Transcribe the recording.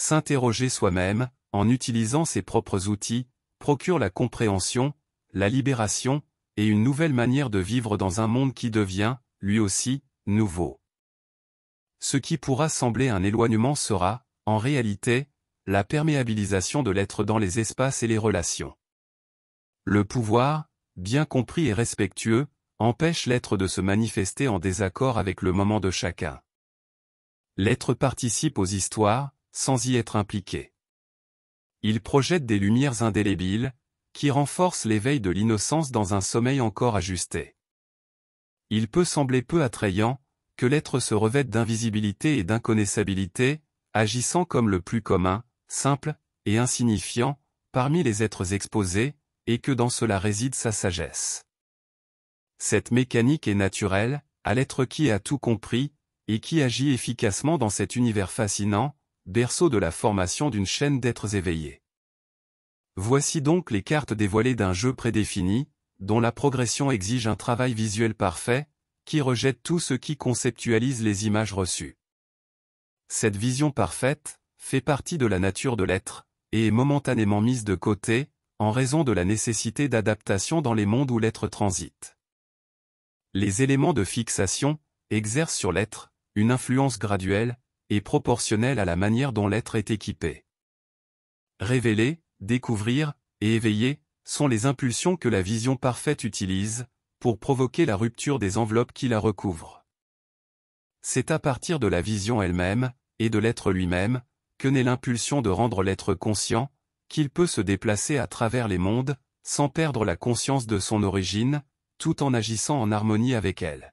s'interroger soi-même, en utilisant ses propres outils, procure la compréhension, la libération, et une nouvelle manière de vivre dans un monde qui devient, lui aussi, nouveau. Ce qui pourra sembler un éloignement sera, en réalité, la perméabilisation de l'être dans les espaces et les relations. Le pouvoir, bien compris et respectueux, empêche l'être de se manifester en désaccord avec le moment de chacun. L'être participe aux histoires, sans y être impliqué. Il projette des lumières indélébiles, qui renforcent l'éveil de l'innocence dans un sommeil encore ajusté. Il peut sembler peu attrayant, que l'être se revête d'invisibilité et d'inconnaissabilité, agissant comme le plus commun, simple, et insignifiant, parmi les êtres exposés, et que dans cela réside sa sagesse. Cette mécanique est naturelle, à l'être qui a tout compris, et qui agit efficacement dans cet univers fascinant, berceau de la formation d'une chaîne d'êtres éveillés. Voici donc les cartes dévoilées d'un jeu prédéfini, dont la progression exige un travail visuel parfait, qui rejette tout ce qui conceptualise les images reçues. Cette vision parfaite, fait partie de la nature de l'être, et est momentanément mise de côté, en raison de la nécessité d'adaptation dans les mondes où l'être transite. Les éléments de fixation exercent sur l'être une influence graduelle et proportionnelle à la manière dont l'être est équipé. Révéler, découvrir et éveiller sont les impulsions que la vision parfaite utilise pour provoquer la rupture des enveloppes qui la recouvrent. C'est à partir de la vision elle-même et de l'être lui-même que naît l'impulsion de rendre l'être conscient qu'il peut se déplacer à travers les mondes sans perdre la conscience de son origine, tout en agissant en harmonie avec elle.